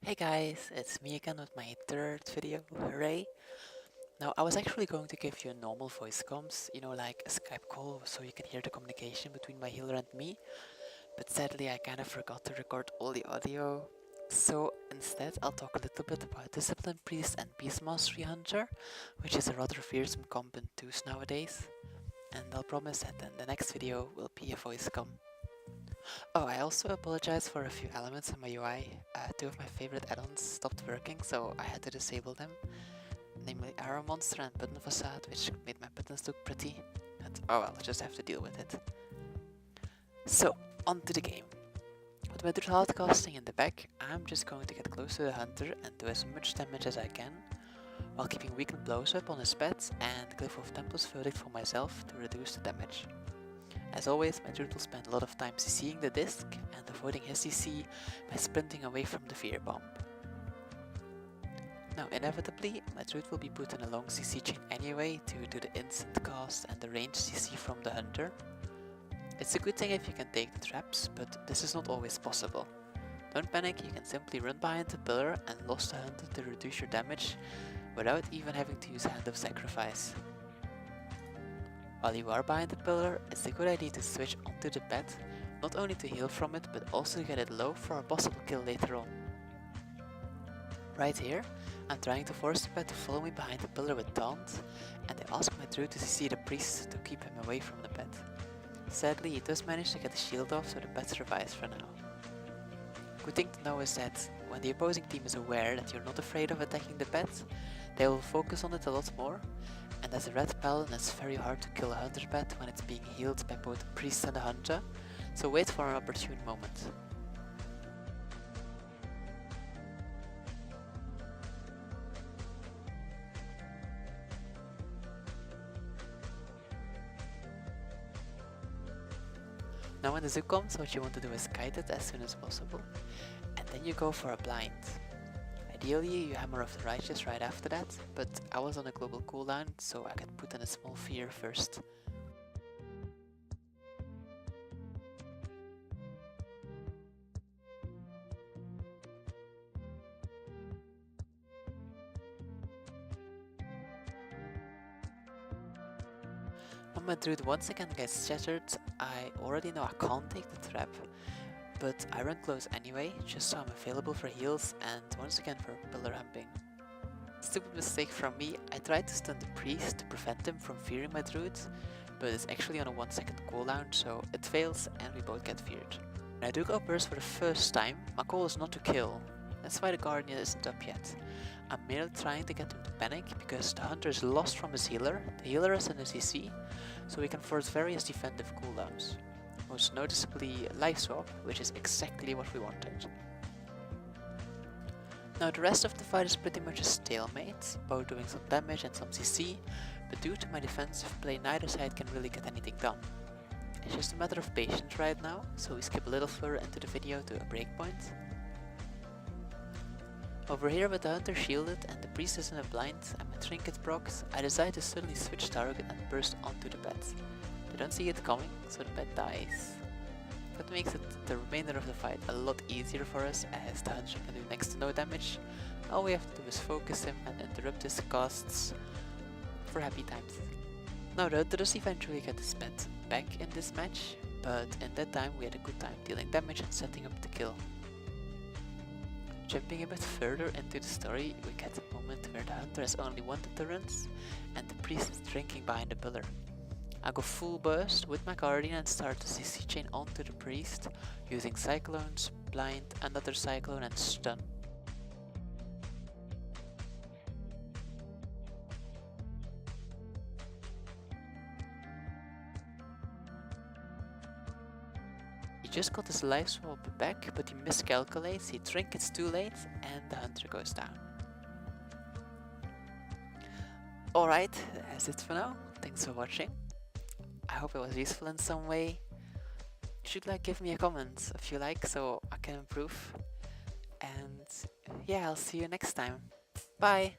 Hey guys, it's me again with my third video, hooray! Now I was actually going to give you normal voice comms, like a Skype call so you can hear the communication between my healer and me, but sadly I kinda forgot to record all the audio. So instead I'll talk a little bit about Discipline Priest and Beast Mastery Hunter, which is a rather fearsome comp in 2s nowadays, and I'll promise that in the next video will be a voice comm. Oh, I also apologize for a few elements in my UI. Two of my favorite add-ons stopped working, so I had to disable them, namely Arrow Monster and Button Facade, which made my buttons look pretty. But oh well, just have to deal with it. So, on to the game. With my Druid casting in the back, I'm just going to get close to the hunter and do as much damage as I can, while keeping weakened blows up on his pet and Glyph of Tempest Verdict for myself to reduce the damage. As always, my Druid will spend a lot of time CCing the disc and avoiding his CC by sprinting away from the fear bomb. Now inevitably, my Druid will be put in a long CC chain anyway due to the instant cast and the ranged CC from the hunter. It's a good thing if you can take the traps, but this is not always possible. Don't panic, you can simply run behind the pillar and lost the hunter to reduce your damage without even having to use Hand of Sacrifice. While you are behind the pillar, it's a good idea to switch onto the pet, not only to heal from it, but also to get it low for a possible kill later on. Right here, I'm trying to force the pet to follow me behind the pillar with taunt, and I ask my Druid to CC the priest to keep him away from the pet. Sadly, he does manage to get the shield off, so the pet survives for now. Good thing to know is that when the opposing team is aware that you're not afraid of attacking the pet, they will focus on it a lot more, and as a red paladin it's very hard to kill a hunter pet when it's being healed by both the priest and the hunter, so wait for an opportune moment. Now when the zoo comes, what you want to do is kite it as soon as possible, and then you go for a blind. Ideally, you hammer off the righteous right after that, but I was on a global cooldown, so I could put in a small fear first. When my Druid once again gets shattered, I already know I can't take the trap, but I run close anyway, just so I'm available for heals and once again for pillar ramping. Stupid mistake from me, I tried to stun the priest to prevent him from fearing my Druid, but it's actually on a 1 second cooldown, so it fails and we both get feared. When I do go burst for the first time, my goal is not to kill. That's why the Guardian isn't up yet. I'm merely trying to get him to panic because the hunter is lost from his healer, the healer is in the CC, so we can force various defensive cooldowns. Most noticeably life swap, which is exactly what we wanted. Now the rest of the fight is pretty much a stalemate, both doing some damage and some CC, but due to my defensive play neither side can really get anything done. It's just a matter of patience right now, so we skip a little further into the video to a breakpoint. Over here with the hunter shielded and the priest is in a blind and my trinket procs, I decide to suddenly switch target and burst onto the pet. They don't see it coming, so the pet dies. That makes it the remainder of the fight a lot easier for us, as the hunter can do next to no damage. All we have to do is focus him and interrupt his casts for happy times. Now the hunter does eventually get his pet back in this match, but in that time we had a good time dealing damage and setting up the kill. Jumping a bit further into the story, we get a moment where the hunter has only one deterrence and the priest is drinking behind the pillar. I go full burst with my Guardian and start the CC chain onto the priest, using Cyclones, Blind, another Cyclone and Stun. He just got his life swap back, but he miscalculates, he trinkets too late, and the hunter goes down. Alright, that's it for now. Thanks for watching. I hope it was useful in some way. You should give me a comment if you like, so I can improve. And yeah, I'll see you next time. Bye!